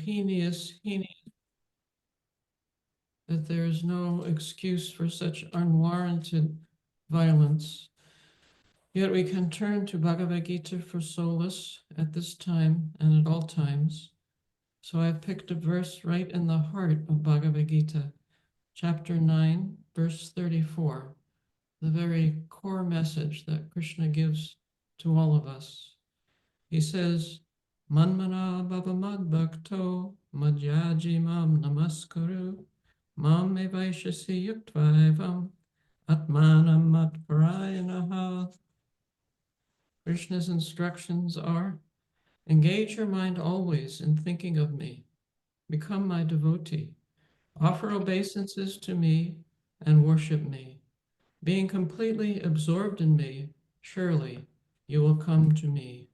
heinous, that there is no excuse for such unwarranted violence. Yet we can turn to Bhagavad Gita for solace at this time and at all times. So I've picked a verse right in the heart of Bhagavad Gita, chapter 9, verse 34, the very core message that Krishna gives to all of us. He says, Manmana bhavamad bhakto madhyaji mam namaskaru mam evaishasi yuktvaevam atmanam matparayanaha. Krishna's instructions are, engage your mind always in thinking of me, become my devotee, offer obeisances to me and worship me. Being completely absorbed in me, surely you will come to me.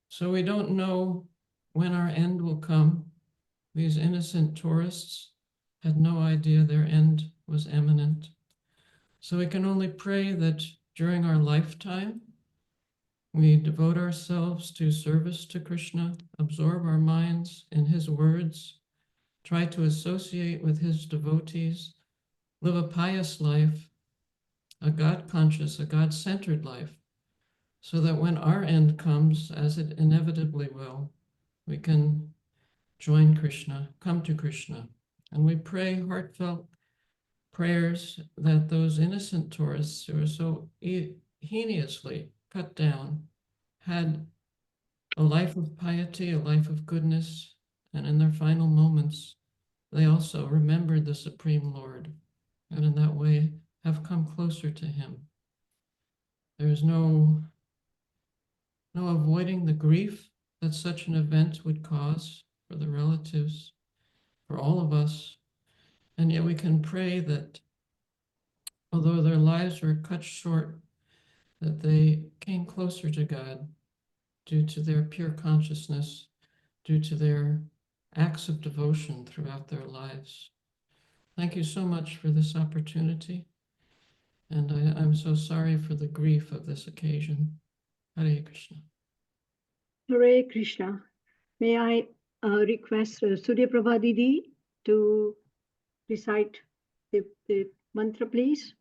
So we don't know when our end will come. These innocent tourists had no idea their end was imminent. So we can only pray that during our lifetime, we devote ourselves to service to Krishna, absorb our minds in his words, try to associate with his devotees, live a pious life, a God-conscious, a God-centered life, so that when our end comes, as it inevitably will, we can join Krishna, come to Krishna. And we pray heartfelt prayers that those innocent tourists who are so heinously cut down had a life of piety, a life of goodness, and in their final moments, they also remembered the Supreme Lord, and in that way have come closer to him. There's no avoiding the grief that such an event would cause for the relatives, for all of us, and yet we can pray that although their lives were cut short, that they came closer to God due to their pure consciousness, due to their acts of devotion throughout their lives. Thank you so much for this opportunity. And I'm so sorry for the grief of this occasion. Hare Krishna. Hare Krishna. May I request Surya Prabha Didi to recite the mantra, please?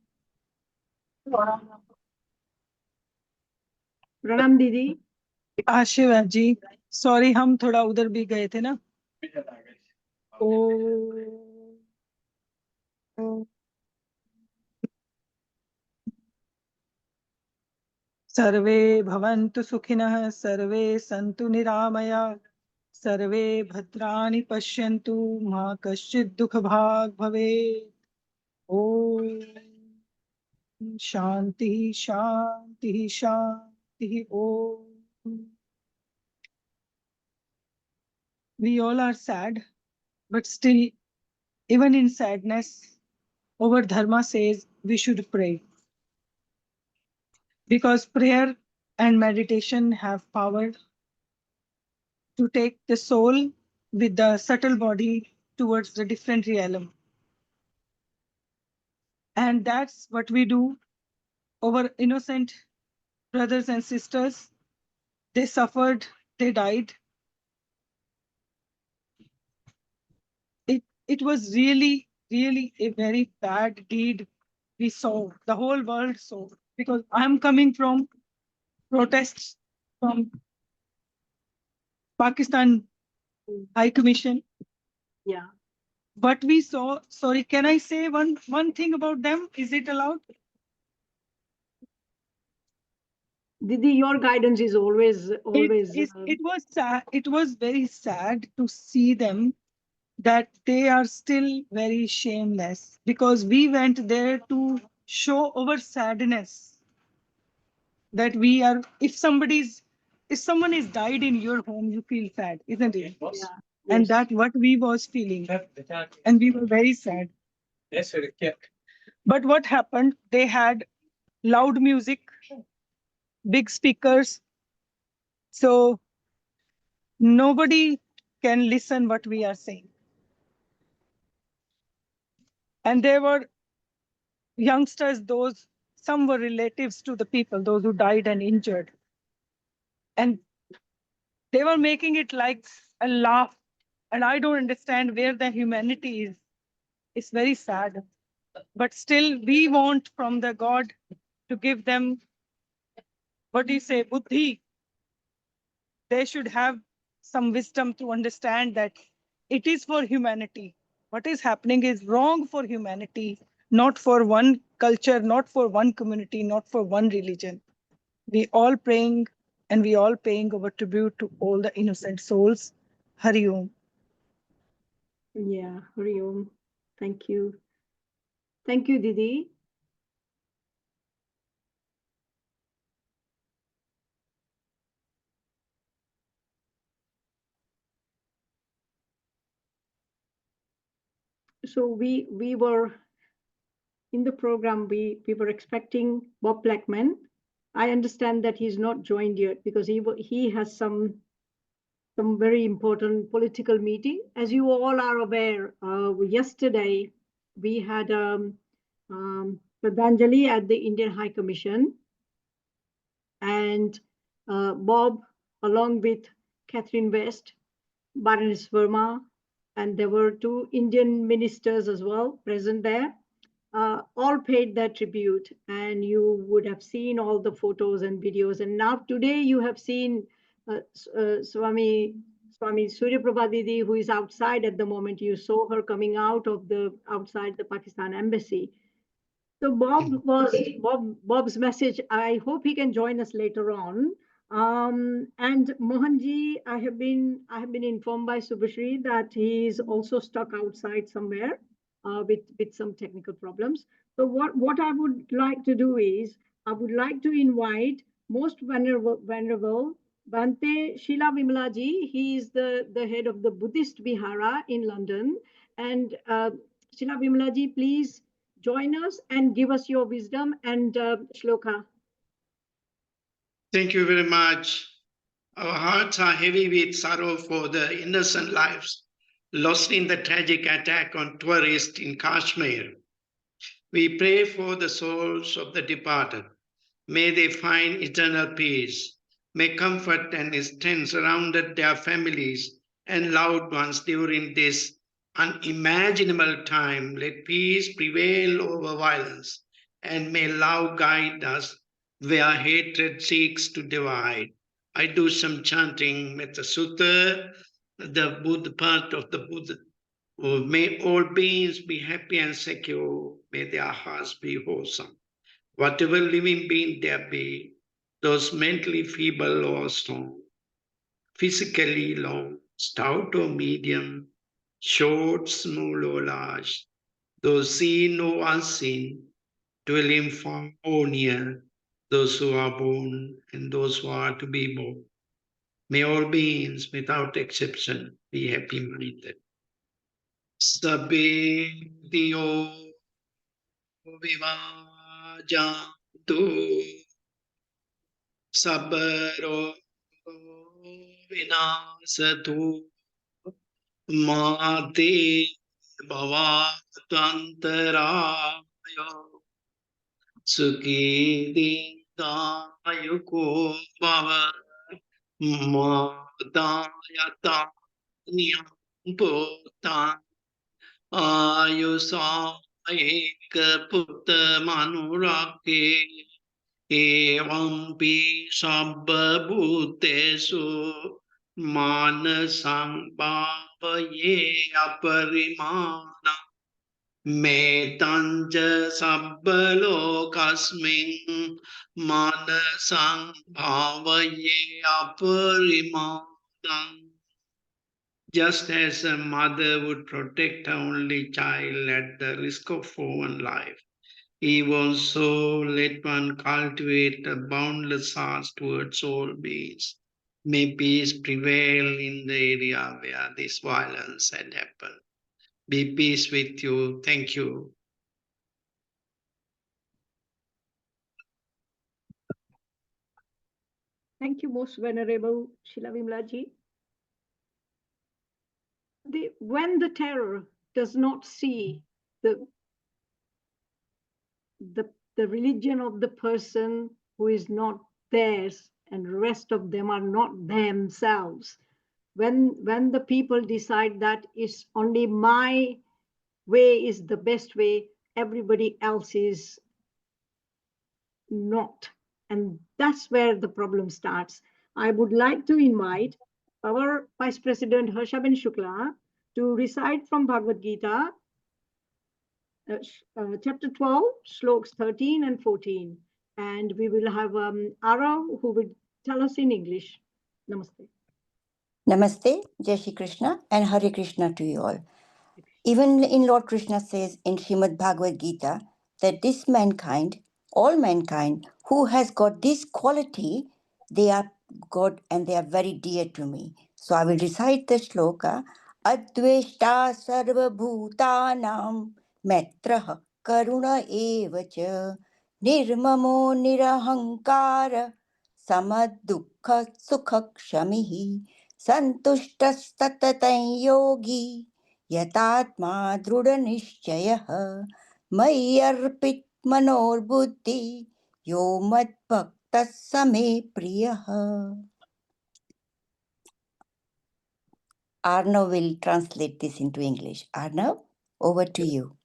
Pranam Didi. आशीर्वाद जी, sorry हम थोड़ा उधर भी गए थे ना. ओ सर्वे भवन्तु सुखिनः, सर्वे सन्तु निरामया, सर्वे भद्राणि पश्यन्तु, मा कश्चित् दुःखभाग् भवेत्. ॐ शान्तिः शान्तिः शान्तिः. ॐ. We all are sad, but still, even in sadness, our dharma says we should pray. Because prayer and meditation have power to take the soul with the subtle body towards the different realm. And that's what we do. Our innocent brothers and sisters, they suffered, they died. It was really, really a very bad deed we saw, the whole world saw. Because I'm coming from protests from Pakistan High Commission. Yeah. But we saw, sorry, can I say one thing about them? Is it allowed? Didi, your guidance is always. It was sad. It was very sad to see them that they are still very shameless, because we went there to show our sadness that we are, if someone is died in your home, you feel sad, isn't it? Yeah. And Yes. that's what we was feeling. And we were very sad. But what happened? They had loud music, big speakers. So nobody can listen what we are saying. And there were youngsters, some were relatives to the people, those who died and injured. And they were making it like a laugh and I don't understand where the humanity is. It's very sad. But still, we want from the God to give them, what do you say, buddhi. They should have some wisdom to understand that it is for humanity. What is happening is wrong for humanity, not for one culture, not for one community, not for one religion. We all praying and we all paying our tribute to all the innocent souls. Hari Om. Yeah, Hari Om. Thank you. Thank you, Didi. So we were in the program, we were expecting Bob Blackman. I understand that he's not joined yet because he has some very important political meeting. As you all are aware, yesterday we had Shraddhanjali at the Indian High Commission, and Bob, along with Catherine West, Baroness Verma, and there were two Indian ministers as well present there. All paid their tribute, and you would have seen all the photos and videos. And now today you have seen Swami Surya Prabha Didi, who is outside at the moment. You saw her coming out of the outside the Pakistan embassy. So Bob's message. I hope he can join us later on. And Mohanji, I have been informed by Subhashri that he is also stuck outside somewhere with some technical problems. So what I would like to do is I would like to invite most venerable Bhante Sheila Vimalaji. He is the head of the Buddhist Vihara in London. And Sheila Vimalaji, please join us and give us your wisdom and shloka. Thank you very much. Our hearts are heavy with sorrow for the innocent lives lost in the tragic attack on tourists in Kashmir. We pray for the souls of the departed. May they find eternal peace. May comfort and strength surround their families and loved ones during this unimaginable time. Let peace prevail over violence, and may love guide us where hatred seeks to divide. I do some chanting with the sutta, the Buddha part of the Buddha. Oh, may all beings be happy and secure. May their hearts be wholesome. Whatever living being there be, those mentally feeble or strong, physically long, stout or medium, short, small or large, those seen or unseen, dwelling far or near, those who are born and those who are to be born. May all beings, without exception, be happy-minded. Sabbe Dio Vivajantu Sabbaro Vinasatu Mate Bhavatantarayo Sukhi Dingayuko Bhava Madayata Nyamputan Ayusa Ek Putta Manurake Evampi Sabba Bhutesu Manasang Bhavaye Aparimana Metanja Sabbalo Kasmin Manasang Bhavaye Aparimana. Just as a mother would protect her only child at the risk of her own life, even so let one cultivate a boundless heart towards all beings. May peace prevail in the area where this violence had happened. Be peace with you. Thank you. Thank you, most venerable Sheila Vimalaji. When the terror does not see the religion of the person who is not theirs, and the rest of them are not themselves, when the people decide that it's only my way is the best way, everybody else is not. And that's where the problem starts. I would like to invite our Vice President Harshaben Shukla to recite from Bhagavad Gita, chapter 12, slokas 13 and 14. And we will have Arav who will tell us in English. Namaste. Namaste, Jai Shri Krishna, and Hare Krishna to you all. Even in Lord Krishna says in Srimad Bhagavad Gita that this mankind, all mankind, who has got this quality, they are good and they are very dear to me. So I will recite the shloka. Adveshta sarva bhutanam metraha karuna evacha nirmamo nirahankara samadukha sukha kshamihi santushtastatatan yogi यतात्मा दृढ़ निश्चयः मयि अर्पित मनोर्बुद्धि यो मद्भक्तः स मे प्रियः. Arnav will translate this into English. Arnav, over to you.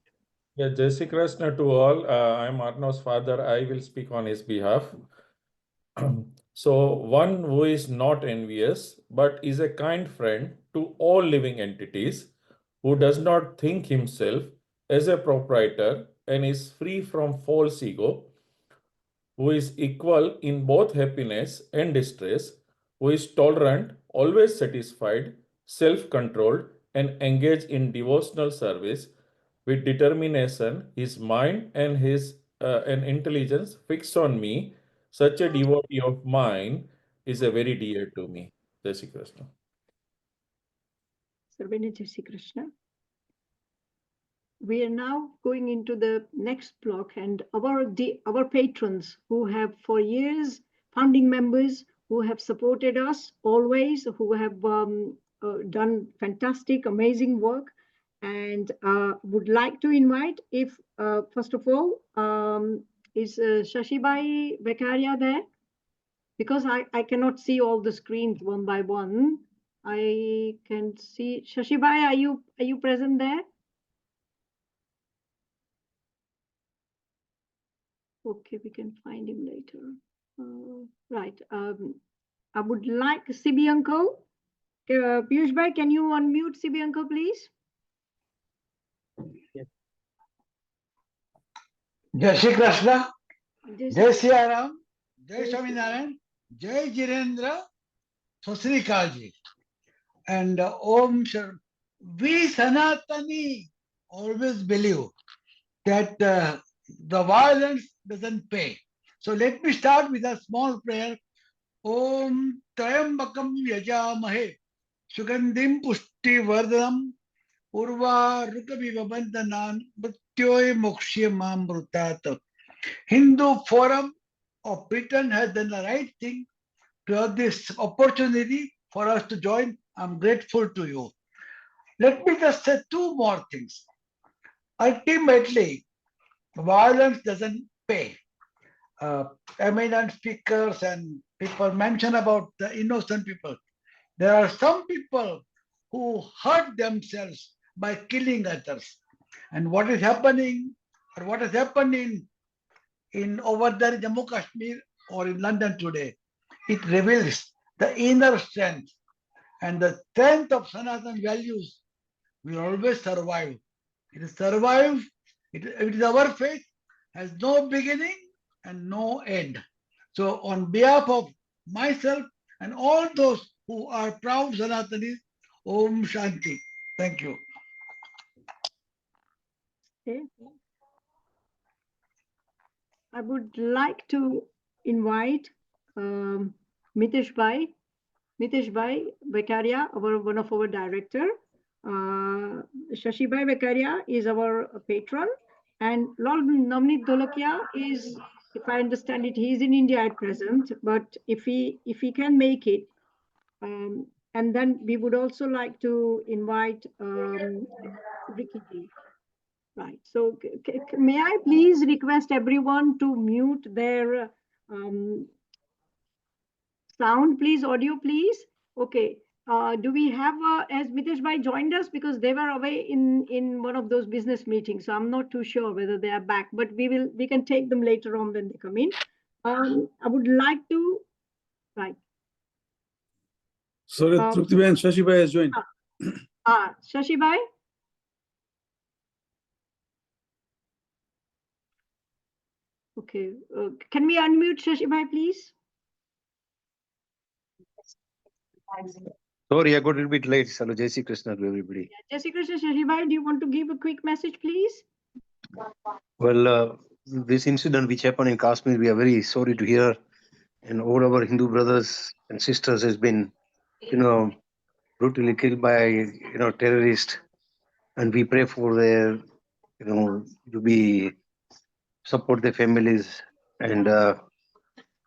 Yeah, Jai Shri Krishna to all. I am Arnav's father. I will speak on his behalf. So, one who is not envious, but is a kind friend to all living entities, who does not think himself as a proprietor and is free from false ego, who is equal in both happiness and distress, who is tolerant, always satisfied, self-controlled, and engaged in devotional service with determination, his mind and his intelligence fixed on me. Such a devotee of mine is a very dear to me. Jai Shri Krishna. Sarvene Jai Shri Krishna. We are now going into the next block, and our patrons who have for years, founding members who have supported us always, who have done fantastic, amazing work, and would like to invite, if first of all, is Shashibai Bekaria there? Because I cannot see all the screens one by one. I can see Shashibai. Are you present there? Okay, we can find him later. Right. I would like CB uncle. Piyush bhai, can you unmute CB uncle, please? Jai Shri Krishna, Jai Jai Shri- Siya Ram, Jai Jai Swami Shri- Narayan, Jai Jirendra, Sri Kalji, and Om Shar. We Sanatani always believe that the violence doesn't pay. So let me start with a small prayer. Om Trayambakam Yajamahe, Sugandhim Pushti Vardhanam, Urva Rukaviva Bandhanan, Mrityoy Mokshya Mamrutat. Hindu Forum of Britain has done the right thing to have this opportunity for us to join. I'm grateful to you. Let me just say two more things. Ultimately, violence doesn't pay. Eminent speakers and people mention about the innocent people. There are some people who hurt themselves by killing others. And what is happening, or what has happened in over there in Jammu Kashmir or in London today, it reveals the inner strength and the strength of Sanatan values will always survive. It is survive. It is our faith, has no beginning and no end. So on behalf of myself and all those who are proud Sanatanis, Om Shanti. Thank you. Okay. I would like to invite Mitesh Bhai Bekaria, one of our director. Shashi Bhai Bekaria is our patron, and Lord Navneet Dholakia is, if I understand it, he is in India at present. But if he can make it, and then we would also like to invite Ricky Ji. Right. So may I please request everyone to mute their sound, please, audio, please. Okay. do we have, has Mitesh Bhai joined us? Because they were away in one of those business meetings. So I'm not too sure whether they are back, but we can take them later on when they come in. I would like to, right. Sorry, Trupti and Shashi Bhai has joined. Shashi Bhai? Okay. Can we unmute Shashi Bhai, please? Sorry, I got a little bit late. Hello, Jai Shri Krishna to everybody. Jai Shri Krishna, Shashi Bhai, do you want to give a quick message, please? Well, this incident which happened in Kashmir, we are very sorry to hear. And all our Hindu brothers and sisters has been, brutally killed by, terrorists. And we pray for their, to be support their families. And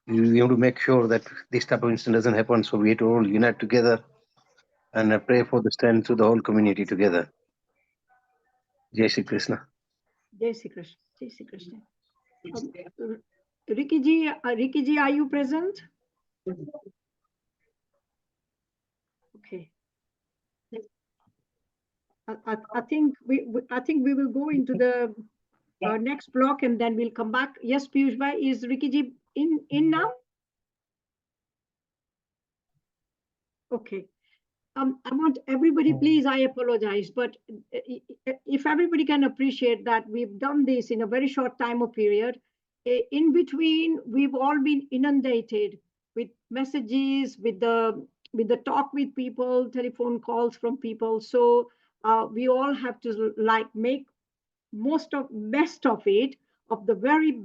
we have to make sure that this type of incident doesn't happen. So we have to all unite together and pray for the strength to the whole community together. Jai Shri Krishna. Jai Shri Krishna. Jai Shri Krishna. Ricky ji, are you present? Okay. I think we will go into the next block and then we'll come back. Yes, Piyush Bhai, is Ricky ji in now? Okay. I want everybody, please, I apologize, but if everybody can appreciate that we've done this in a very short time of period, in between, we've all been inundated with messages, with the talk with people, telephone calls from people. So we all have to make best of it, of the very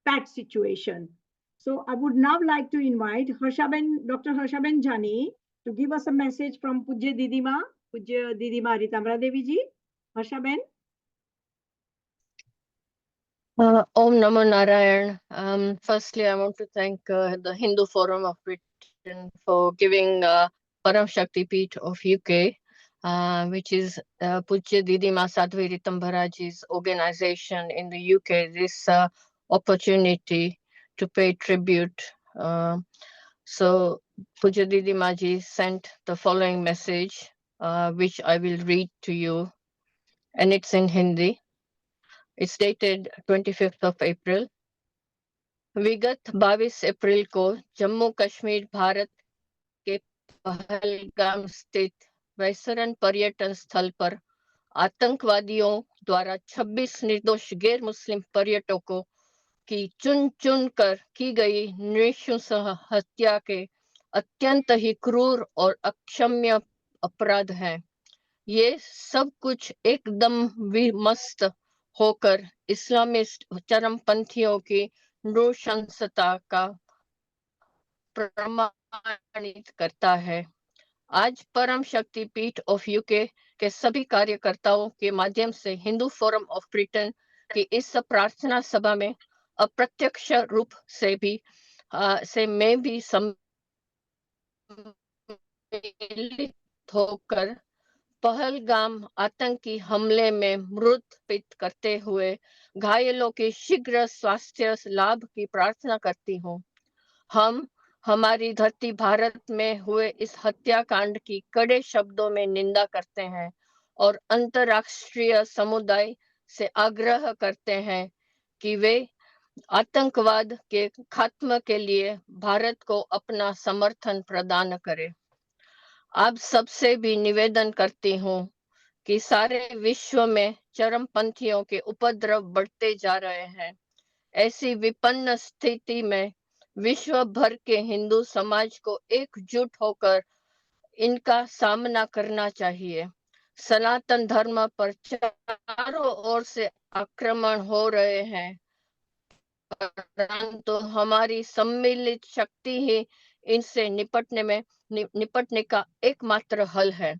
bad situation. So I would now like to invite Dr. Harshaben Jani to give us a message from Pujya Didima Ritamra Devi ji. Harshaben. Om Namo Narayan. Firstly, I want to thank the Hindu Forum of Britain for giving Param Shakti Peeth of UK, which is Pujya Didima Sadhvi Ritambharaji's organization in the UK, this opportunity to pay tribute. So Pujya Didima ji sent the following message, which I will read to you, and it's in Hindi. It's dated 25th of April. विगत 22 अप्रैल को जम्मू कश्मीर भारत के पहलगाम स्थित वैसरन पर्यटन स्थल पर आतंकवादियों द्वारा 26 निर्दोष गैर मुस्लिम पर्यटकों की चुन चुन कर की गई नृशंस हत्या के अत्यंत ही क्रूर और अक्षम्य अपराध हैं। ये सब कुछ एकदम विमस्त होकर इस्लामिस्ट चरमपंथियों की नृशंसता का प्रमाणित करता है। आज परम शक्ति पीठ ऑफ यूके के सभी कार्यकर्ताओं के माध्यम से हिंदू फोरम ऑफ ब्रिटेन की इस प्रार्थना सभा में अप्रत्यक्ष रूप से मैं भी सम्मिलित होकर पहलगाम आतंकी हमले में मृत करते हुए घायलों के शीघ्र स्वास्थ्य लाभ की प्रार्थना करती हूँ। हम हमारी धरती भारत में हुए इस हत्याकांड की कड़े शब्दों में निंदा करते हैं और अंतर्राष्ट्रीय समुदाय से आग्रह करते हैं कि वे आतंकवाद के खात्मे के लिए भारत को अपना समर्थन प्रदान करें। आप सबसे भी निवेदन करती हूँ कि सारे विश्व में चरमपंथियों के उपद्रव बढ़ते जा रहे हैं। ऐसी विपन्न स्थिति में विश्व भर के हिंदू समाज को एकजुट होकर इनका सामना करना चाहिए। सनातन धर्म पर चारों ओर से आक्रमण हो रहे हैं, परंतु हमारी सम्मिलित शक्ति ही इनसे निपटने का एकमात्र हल है।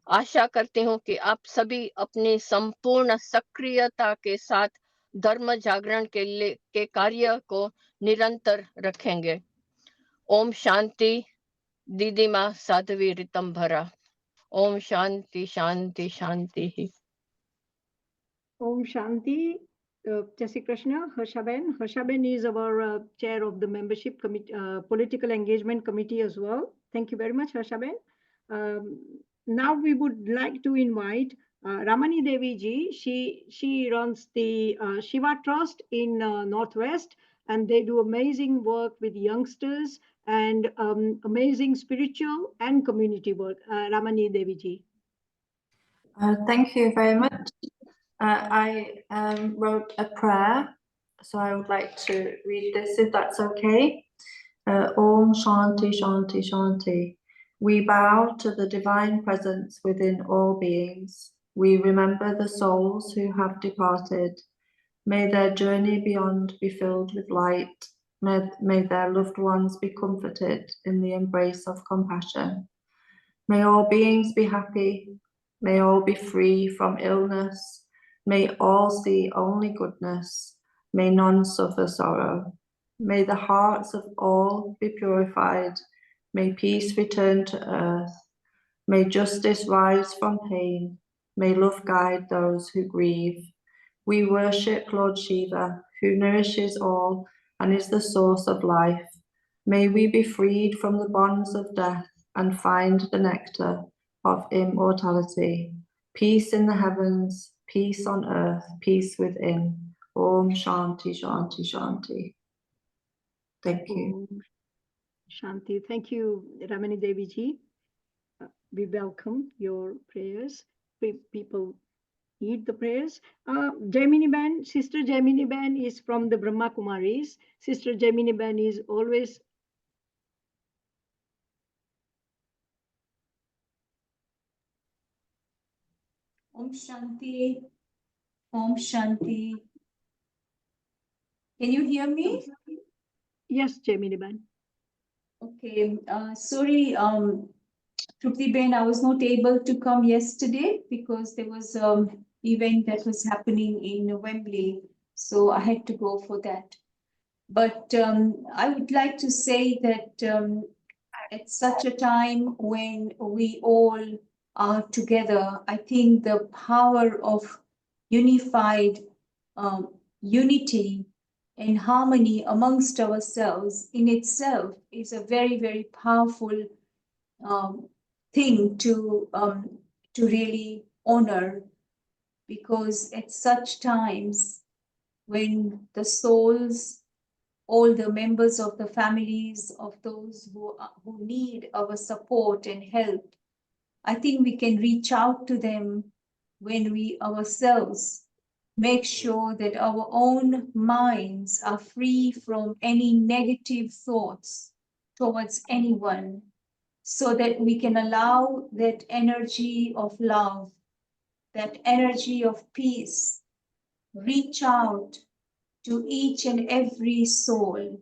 आशा करती हूँ कि आप सभी अपनी संपूर्ण सक्रियता के साथ धर्म जागरण के कार्य को निरंतर रखेंगे। ओम शांति। दीदीमा साध्वी ऋतंभरा। ओम शांति शांति शांति। Om Shanti. Jai Shri Krishna. Harshaben. Harshaben is our chair of the membership committee, political engagement committee as well. Thank you very much, Harshaben. Now we would like to invite Ramani Devi ji. She runs the Shiva Trust in Northwest, and they do amazing work with youngsters and amazing spiritual and community work. Ramani Devi ji. Thank you very much. I wrote a prayer, so I would like to read this if that's okay. Om Shanti Shanti Shanti. We bow to the divine presence within all beings. We remember the souls who have departed. May their journey beyond be filled with light. May their loved ones be comforted in the embrace of compassion. May all beings be happy. May all be free from illness. May all see only goodness. May none suffer sorrow. May the hearts of all be purified. May peace return to earth. May justice rise from pain. May love guide those who grieve. We worship Lord Shiva, who nourishes all and is the source of life. May we be freed from the bonds of death and find the nectar of immortality. Peace in the heavens, peace on earth, peace within. Om Shanti Shanti Shanti. Thank you. Om Shanti. Thank you, Ramani Devi ji. We welcome your prayers. People need the prayers. Jaimini Ben, Sister Jaimini Ben is from the Brahma Kumaris. Sister Jaimini Ben is always Om Shanti. Om Shanti. Can you hear me? Yes, Jaimini Ben. Okay. Sorry, Trupti Ben, I was not able to come yesterday because there was an event that was happening in Wembley. So I had to go for that. But I would like to say that at such a time when we all are together, I think the power of unified unity and harmony amongst ourselves in itself is a very, very powerful thing to really honor, because at such times when the souls, all the members of the families of those who need our support and help, I think we can reach out to them when we ourselves make sure that our own minds are free from any negative thoughts towards anyone, so that we can allow that energy of love, that energy of peace, reach out to each and every soul,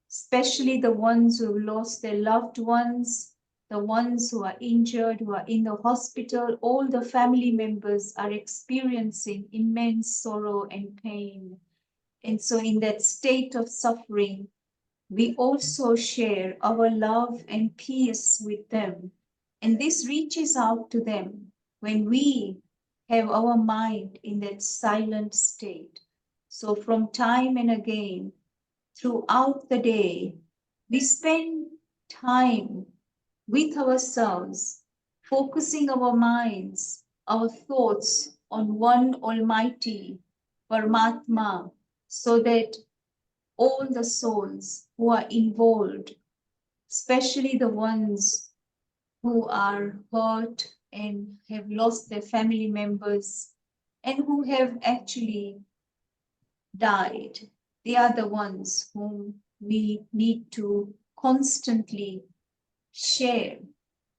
especially the ones who have lost their loved ones, the ones who are injured, who are in the hospital. All the family members are experiencing immense sorrow and pain. And so in that state of suffering, we also share our love and peace with them. And this reaches out to them when we have our mind in that silent state. So from time and again, throughout the day, we spend time with ourselves, focusing our minds, our thoughts on one Almighty, Paramatma, so that all the souls who are involved, especially the ones who are hurt and have lost their family members and who have actually died, they are the ones whom we need to constantly share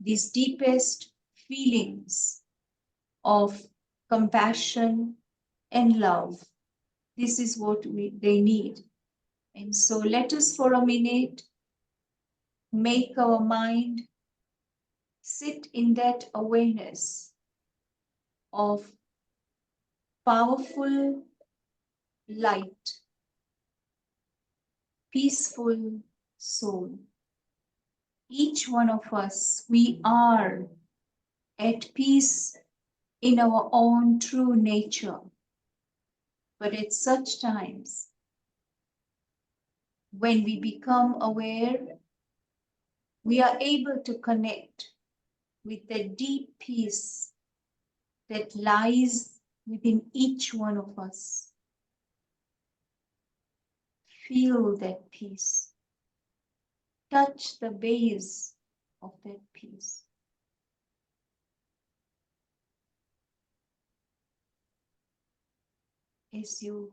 these deepest feelings of compassion and love. This is what they need. And so let us for a minute make our mind sit in that awareness of powerful light, peaceful soul. Each one of us, we are at peace in our own true nature. But at such times, when we become aware, we are able to connect with the deep peace that lies within each one of us. Feel that peace. Touch the base of that peace. As you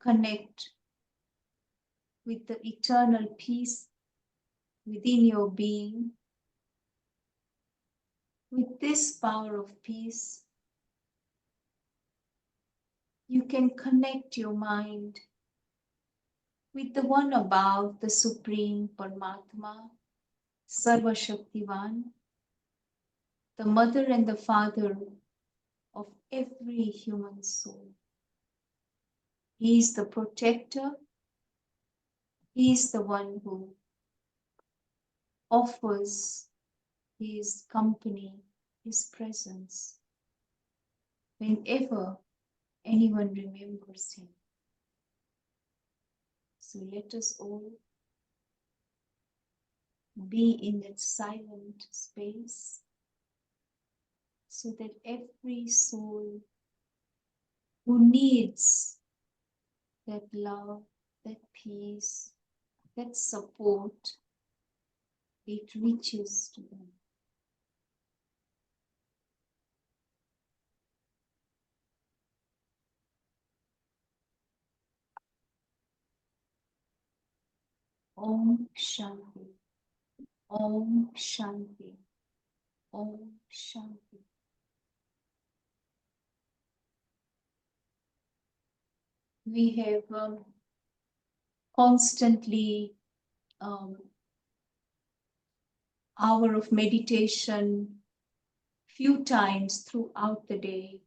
connect with the eternal peace within your being, with this power of peace, you can connect your mind with the one above, the Supreme Paramatma, Sarva Shaktivan, the mother and the father of every human soul. He is the protector. He is the one who offers his company, his presence, whenever anyone remembers him. So let us all be in that silent space so that every soul who needs that love, that peace, that support, it reaches to them. Om Shanti. Om Shanti. Om Shanti. We have constantly hour of meditation few times throughout the day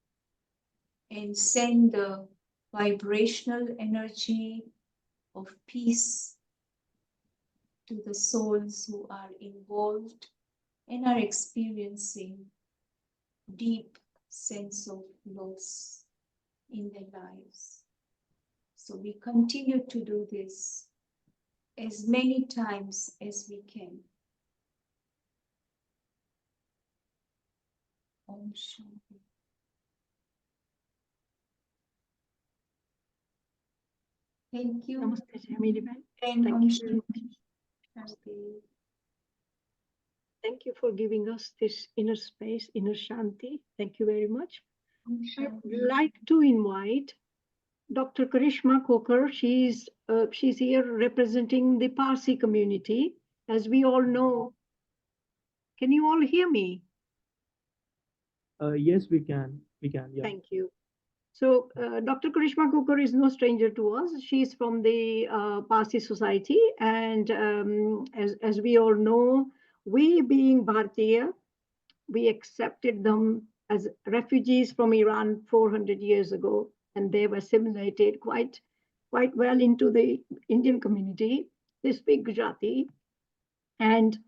and send the vibrational energy of peace to the souls who are involved and are experiencing deep sense of loss in their lives. So we continue to do this as many times as we can. Om Shanti. Thank you. Namaste, Jamini-bhai. And Thank Om you. Shanti. Thank you for giving us this inner space, inner Shanti. Thank you very much. Om I Shanti. would like to invite Dr. Karishma Kokar. She's here representing the Parsi community. As we all know, can you all hear me? Yes, we can. Yeah. Thank you. So Dr. Karishma Kokar is no stranger to us. She's from the Parsi society. And as we all know, we being Bharatiya, we accepted them as refugees from Iran 400 years ago, and they've assimilated quite well into the Indian community. They speak Gujarati, and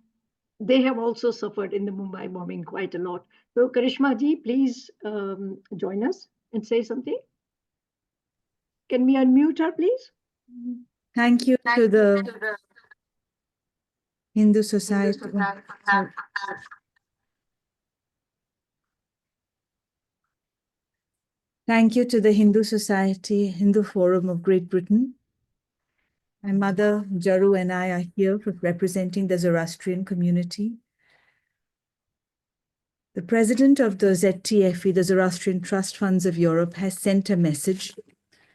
they have also suffered in the Mumbai bombing quite a lot. So Karishma ji, please join us and say something. Can we unmute her, please? Thank you to the Hindu Society. Sorry. Thank you to the Hindu Society, Hindu Forum of Great Britain. My mother, Jaru, and I are here representing the Zoroastrian community. The president of the ZTFE, the Zoroastrian Trust Funds of Europe, has sent a message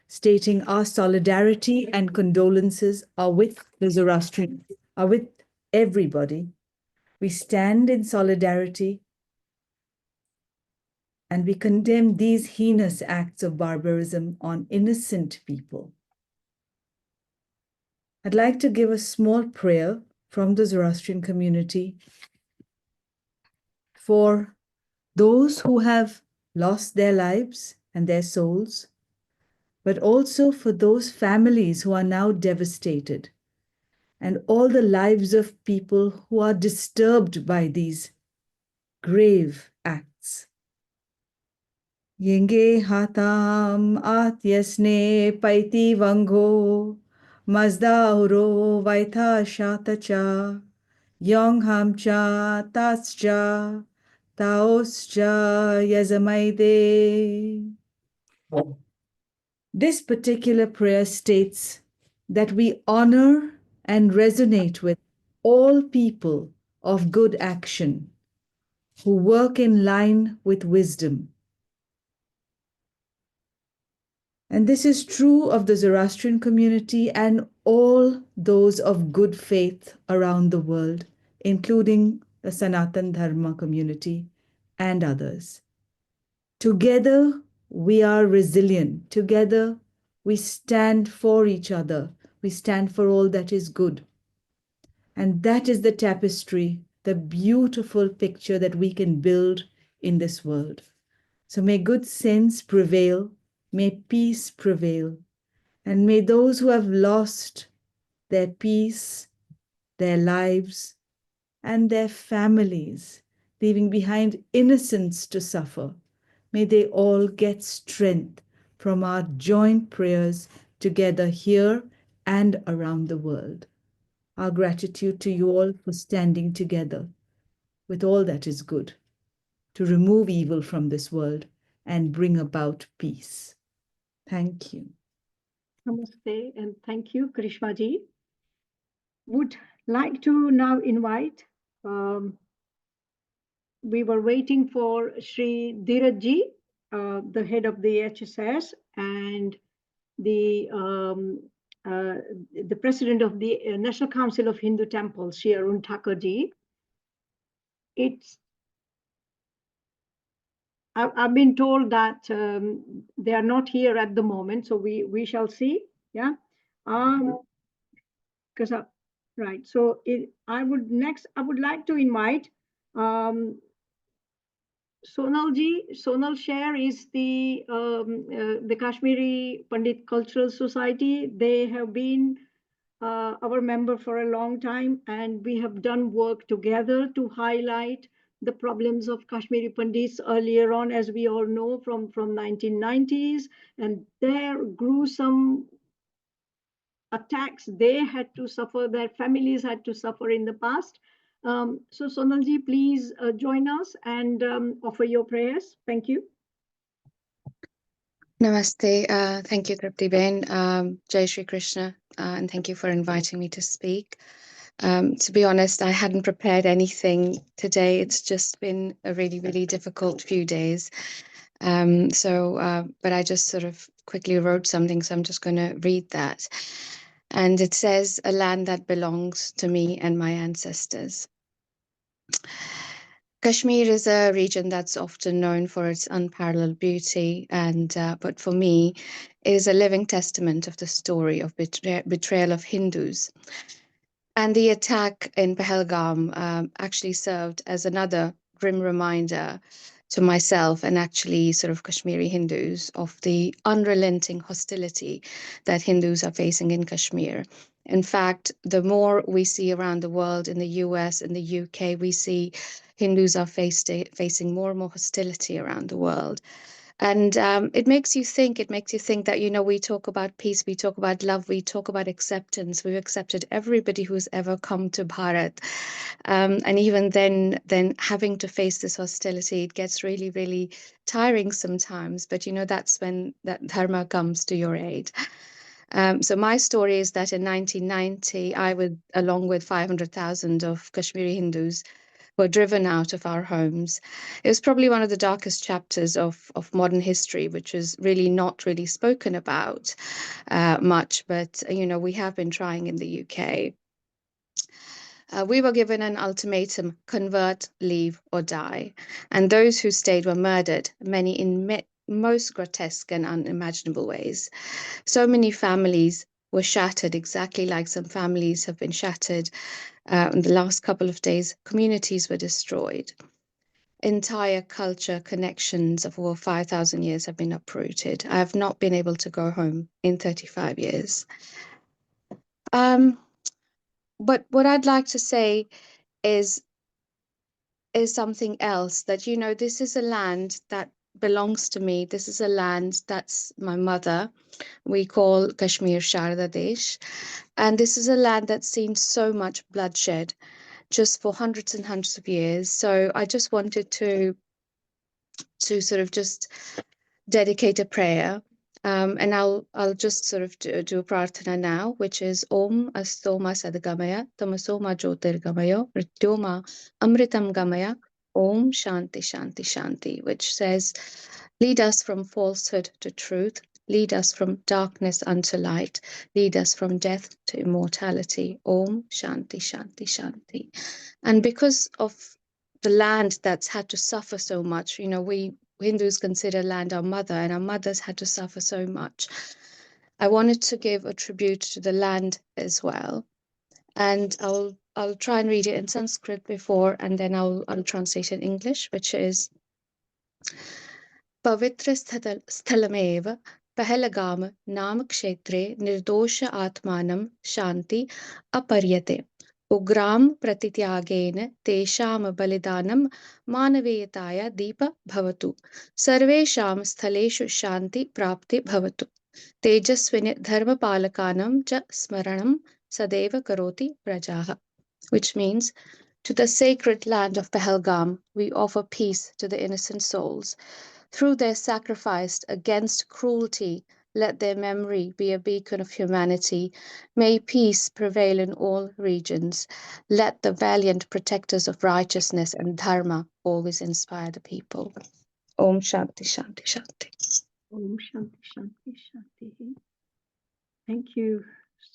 stating our solidarity and condolences are with the Zoroastrian, are with everybody. We stand in solidarity and we condemn these heinous acts of barbarism on innocent people. I'd like to give a small prayer from the Zoroastrian community for those who have lost their lives and their souls, but also for those families who are now devastated and all the lives of people who are disturbed by these grave acts. Yenge hatam atyasne paiti vango mazdauro vaita shatacha Yongham cha tascha taoscha yazamaide. This particular prayer states that we honor and resonate with all people of good action who work in line with wisdom. And this is true of the Zoroastrian community and all those of good faith around the world, including the Sanatan Dharma community and others. Together, we are resilient. Together, we stand for each other. We stand for all that is good. And that is the tapestry, the beautiful picture that we can build in this world. So may good sense prevail, may peace prevail, and may those who have lost their peace, their lives, and their families, leaving behind innocents to suffer, may they all get strength from our joint prayers together here and around the world. Our gratitude to you all for standing together with all that is good to remove evil from this world and bring about peace. Thank you. Namaste and thank you, Karishma ji. Would like to now invite, we were waiting for Sri Dheeraj ji, the head of the HSS, and the president of the National Council of Hindu Temples, Sri Arun Thakur ji. I've been told that they are not here at the moment, so we shall see. Yeah. Right. So I would like to invite Sonal ji. Sonal Sher is the Kashmiri Pandit Cultural Society. They have been our member for a long time, and we have done work together to highlight the problems of Kashmiri Pandits earlier on, as we all know, from 1990s, and their gruesome attacks they had to suffer, their families had to suffer in the past. So Sonalji, please join us and offer your prayers. Thank you. Namaste. Thank you, Tripti Ben. Jai Shri Krishna, and thank you for inviting me to speak. To be honest, I hadn't prepared anything today. It's just been a really, really difficult few days. But I just sort of quickly wrote something, so I'm just going to read that. And it says, "A land that belongs to me and my ancestors." Kashmir is a region that's often known for its unparalleled beauty, and but for me, it is a living testament of the story of betrayal of Hindus. And the attack in Pahalgam actually served as another grim reminder to myself and actually sort of Kashmiri Hindus of the unrelenting hostility that Hindus are facing in Kashmir. In fact, the more we see around the world, in the US, in the UK, we see Hindus are facing more and more hostility around the world. And it makes you think that, you know, we talk about peace, we talk about love, we talk about acceptance. We've accepted everybody who's ever come to Bharat. And even then having to face this hostility, it gets really, really tiring sometimes. But, you know, that's when that dharma comes to your aid. So my story is that in 1990, I would, along with 500,000 of Kashmiri Hindus, were driven out of our homes. It was probably one of the darkest chapters of modern history, which is really not really spoken about much, but you know, we have been trying in the UK. We were given an ultimatum: convert, leave, or die. And those who stayed were murdered, many in most grotesque and unimaginable ways. So many families were shattered, exactly like some families have been shattered in the last couple of days. Communities were destroyed. Entire culture connections of over 5,000 years have been uprooted. I have not been able to go home in 35 years. But what I'd like to say is something else, that, you know, this is a land that belongs to me. This is a land that's my mother. We call Kashmir Sharda Desh. And this is a land that's seen so much bloodshed. just for hundreds and hundreds of years. So I just wanted to sort of just dedicate a prayer. And I'll just sort of do a prarthana now, which is Om Astoma Sadgamaya Tamasoma Jyotirgamaya Mrityoma Amritam Gamaya Om Shanti Shanti Shanti, which says, lead us from falsehood to truth, lead us from darkness unto light, lead us from death to immortality. Om Shanti Shanti Shanti. And because of the land that's had to suffer so much, you know, we Hindus consider land our mother, and our mothers had to suffer so much. I wanted to give a tribute to the land as well. And I'll try and read it in Sanskrit before, and then I'll translate in English, which is Pavitra Stalamev Pahalgam Nam Kshetre Nirdosha Atmanam Shanti Aparyate. Ugram Pratityagena Tesham Balidanam Manaveyataya Deepa Bhavatu. Sarvesham Sthaleshu Shanti Prapti Bhavatu. Tejasvini Dharmapalakanam Cha Smaranam Sadeva Karoti Prajaha. Which means, to the sacred land of Pahalgam, we offer peace to the innocent souls. Through their sacrifice against cruelty, let their memory be a beacon of humanity. May peace prevail in all regions. Let the valiant protectors of righteousness and dharma always inspire the people. Om Shanti Shanti Shanti. Om Shanti Shanti Shanti. Thank you,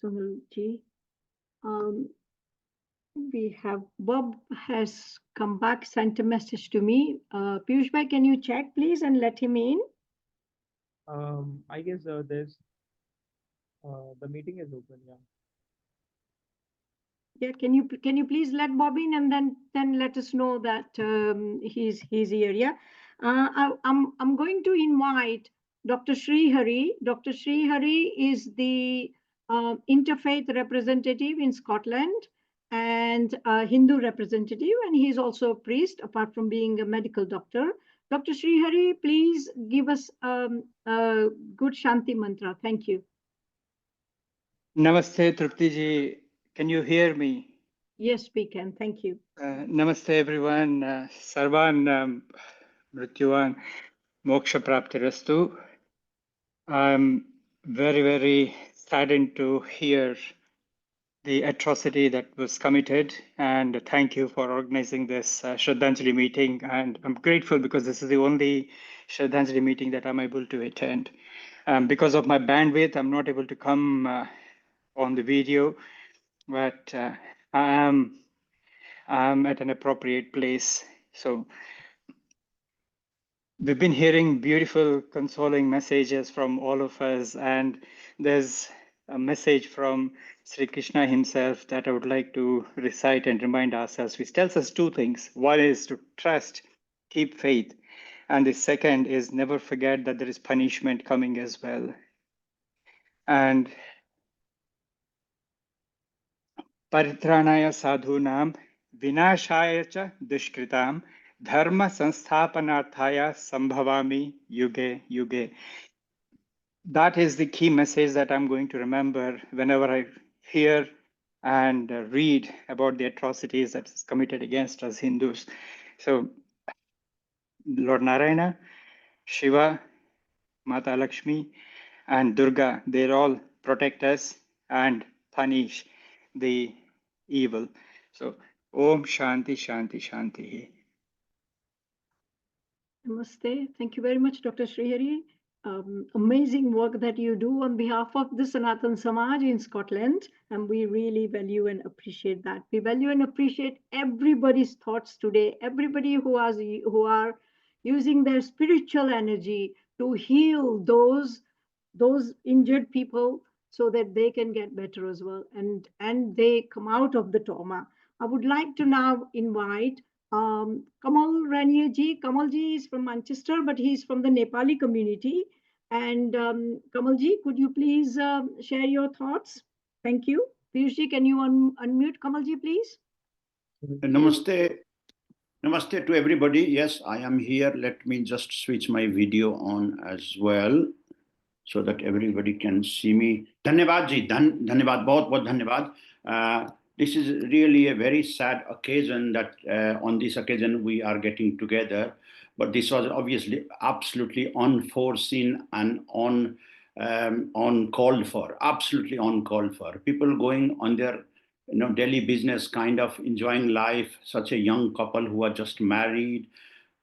Sonalji. We have Bob has come back, sent a message to me. Piyush bhai, can you check please and let him in? I guess there's the meeting is open. Yeah. Yeah, can you please let Bob in and then let us know that he's here. Yeah, I'm going to invite Dr. Srihari. Dr. Srihari is the interfaith representative in Scotland and a Hindu representative, and he's also a priest apart from being a medical doctor. Dr. Srihari, please give us a good Shanti mantra. Thank you. Namaste, Trupti ji. Can you hear me? Yes, we can. Thank you. Namaste, everyone. Sarvan Mrityuvan Moksha Praptirastu. I'm very, very saddened to hear the atrocity that was committed, and thank you for organizing this Shraddhanjali meeting. And I'm grateful because this is the only Shraddhanjali meeting that I'm able to attend. Because of my bandwidth, I'm not able to come on the video, but I'm at an appropriate place. So we've been hearing beautiful, consoling messages from all of us, and there's a message from Sri Krishna himself that I would like to recite and remind ourselves, which tells us two things. One is to trust, keep faith, and the second is never forget that there is punishment coming as well. And Paritranaya sadhunam vinashaya cha dushkritam dharma sansthapanarthaya sambhavami yuge yuge. That is the key message that I'm going to remember whenever I hear and read about the atrocities that is committed against us Hindus. So Lord Narayana, Shiva, Mata Lakshmi, and Durga, they all protect us and punish the evil. So Om Shanti Shanti Shanti. Namaste. Thank you very much, Dr. Srihari. Amazing work that you do on behalf of the Sanatan Samaj in Scotland, and we really value and appreciate that. We value and appreciate everybody's thoughts today, everybody who are using their spiritual energy to heal those injured people so that they can get better as well, and they come out of the trauma. I would like to now invite Kamal Ranierji. Kamalji is from Manchester, but he's from the Nepali community. And Kamalji, could you please share your thoughts? Thank you. Piyushji, can you unmute Kamalji, please? Namaste. Namaste to everybody. Yes, I am here. Let me just switch my video on as well so that everybody can see me. Dhanyavad ji, dhanyavad, bahut bahut dhanyavad. This is really a very sad occasion that on this occasion we are getting together. But this was obviously absolutely unforeseen and uncalled for, absolutely uncalled for. People going on their daily business, kind of enjoying life, such a young couple who are just married,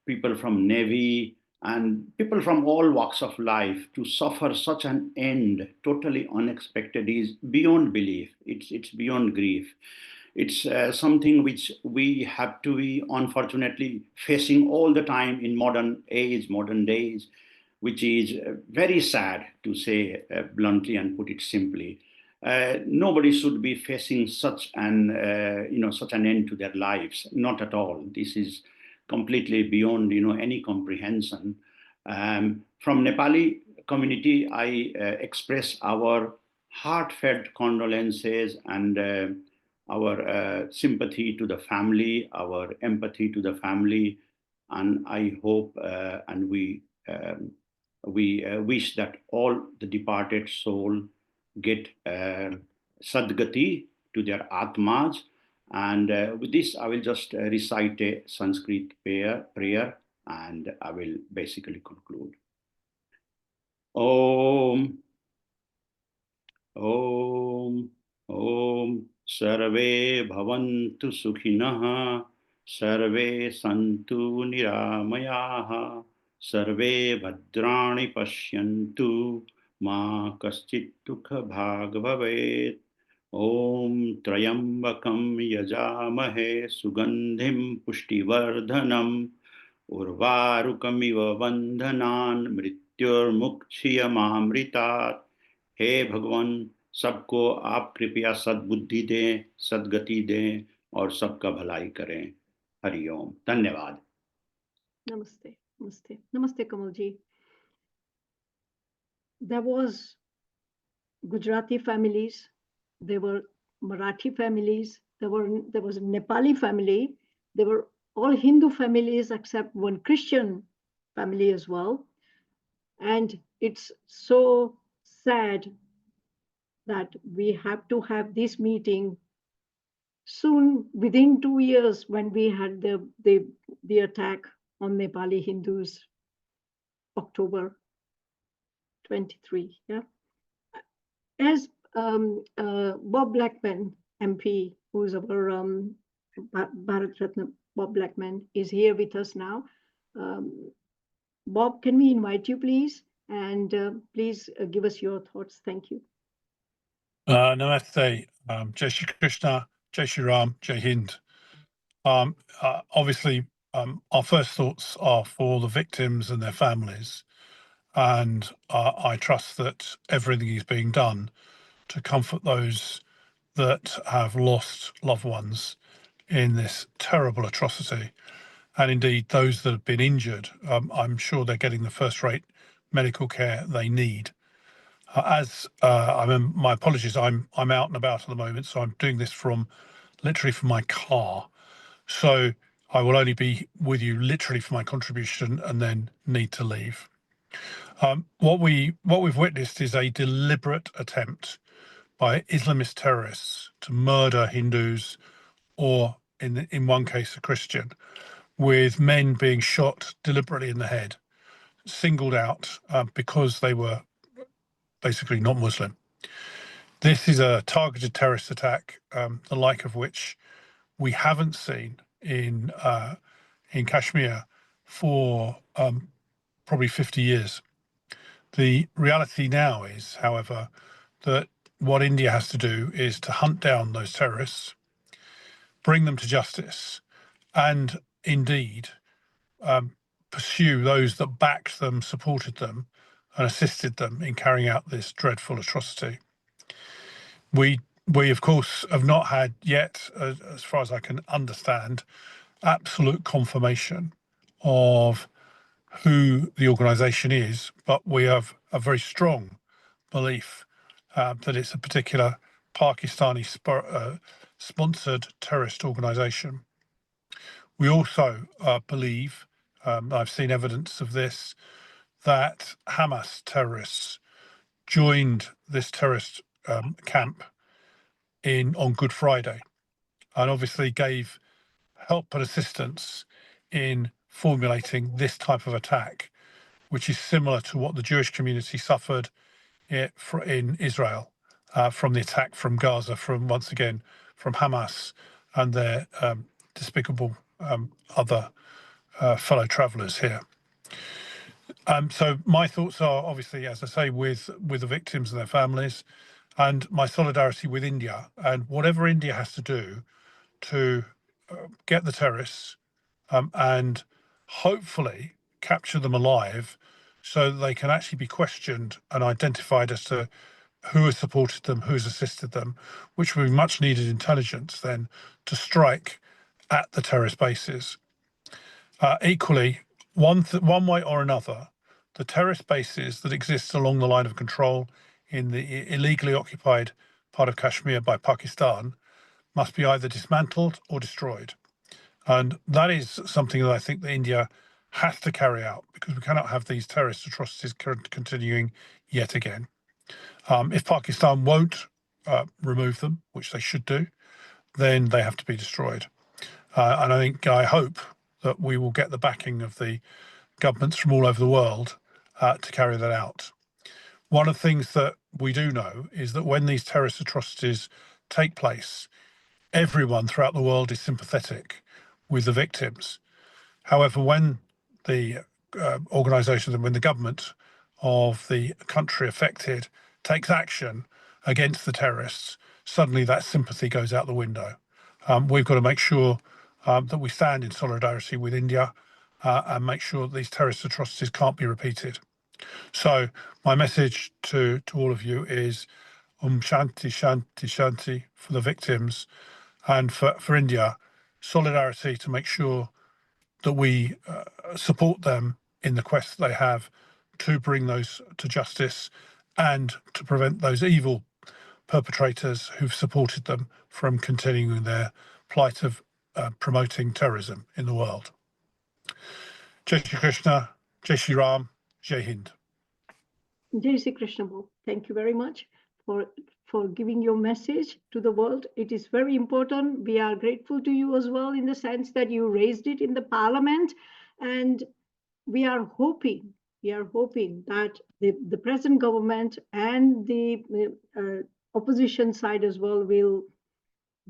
people from Navy, and people from all walks of life, to suffer such an end, totally unexpected, is beyond belief. It's beyond grief. It's something which we have to be unfortunately facing all the time in modern days, which is very sad, to say bluntly and put it simply. Nobody should be facing such an such an end to their lives. Not at all. This is completely beyond any comprehension. From Nepali community, I express our heartfelt condolences and our sympathy to the family, our empathy to the family, and I hope and we wish that all the departed soul get sadgati to their atmas. And with this, I will just recite a Sanskrit prayer, and I will basically conclude. Om, Om, Om, Sarve Bhavantu Sukhinah, Sarve Santu Niramayaha, Sarve Bhadrani Pashyantu, Ma Kaschit Dukha Bhag Bhavet. Om Trayambakam Yajamahe Sugandhim Pushtivardhanam Urvarukamiva Vandhanan Mrityurmukshiyamamritat. हे भगवान, सबको आप कृपया सद्बुद्धि दें, सद्गति दें और सबका भलाई करें. हरि ओम. धन्यवाद. Namaste. Namaste. Namaste, Kamalji. There was Gujarati families, there were Marathi families, there was a Nepali family, there were all Hindu families except one Christian family as well. And it's so sad that we have to have this meeting soon, within 2 years, when we had the attack on Nepali Hindus, October 23. Yeah. As Bob Blackman, MP, who's our Bharat Ratna, Bob Blackman, is here with us now. Bob, can we invite you, please? And please give us your thoughts. Thank you. Namaste. Jai Shri Krishna, Jai Shri Ram, Jai Hind. Obviously, our first thoughts are for the victims and their families. And I trust that everything is being done to comfort those that have lost loved ones in this terrible atrocity. And indeed, those that have been injured, I'm sure they're getting the first-rate medical care they need. My apologies, I'm out and about at the moment, so I'm doing this literally from my car. So I will only be with you literally for my contribution and then need to leave. What we've witnessed is a deliberate attempt by Islamist terrorists to murder Hindus, or in one case a Christian, with men being shot deliberately in the head, singled out because they were basically not Muslim. This is a targeted terrorist attack, the like of which we haven't seen in Kashmir for probably 50 years. The reality now is, however, that what India has to do is to hunt down those terrorists, bring them to justice, and indeed pursue those that backed them, supported them, and assisted them in carrying out this dreadful atrocity. We of course have not had yet, as far as I can understand, absolute confirmation of who the organisation is, but we have a very strong belief that it's a particular Pakistani sponsored terrorist organisation. We also believe, I've seen evidence of this, that Hamas terrorists joined this terrorist camp on Good Friday, and obviously gave help and assistance in formulating this type of attack, which is similar to what the Jewish community suffered in Israel from the attack from Gaza, once again from Hamas and their despicable other fellow travellers here. So my thoughts are obviously, as I say, with the victims and their families, and my solidarity with India, and whatever India has to do to get the terrorists and hopefully capture them alive so that they can actually be questioned and identified as to who has supported them, who's assisted them, which will be much needed intelligence then to strike at the terrorist bases. Equally, one way or another, the terrorist bases that exist along the line of control in the illegally occupied part of Kashmir by Pakistan must be either dismantled or destroyed. And that is something that I think that India has to carry out, because we cannot have these terrorist atrocities continuing yet again. If Pakistan won't remove them, which they should do, then they have to be destroyed. And I hope that we will get the backing of the governments from all over the world to carry that out. One of the things that we do know is that when these terrorist atrocities take place, everyone throughout the world is sympathetic with the victims. However, when the organisations and when the government of the country affected takes action against the terrorists, suddenly that sympathy goes out the window. We've got to make sure that we stand in solidarity with India and make sure that these terrorist atrocities can't be repeated. So my message to all of you is Shanti, Shanti, Shanti for the victims, and for India, solidarity to make sure that we support them in the quest they have to bring those to justice and to prevent those evil perpetrators who've supported them from continuing their plight of promoting terrorism in the world. Jai Shri Krishna, Jai Shri Ram, Jai Hind. Jai Shri Krishna. Thank you very much for giving your message to the world. It is very important. We are grateful to you as well in the sense that you raised it in the parliament, and we are hoping that the present government and the opposition side as well will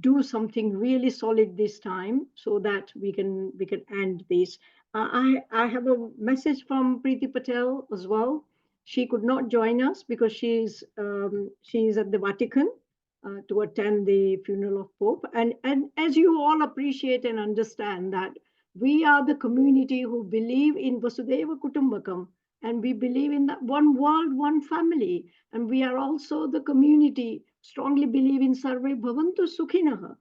do something really solid this time so that we can end this. I have a message from Preeti Patel as well. She could not join us because she's at the Vatican to attend the funeral of Pope. And as you all appreciate and understand that we are the community who believe in Vasudhaiva Kutumbakam, and we believe in that one world, one family. And we are also the community strongly believe in Sarve Bhavantu Sukhinaha.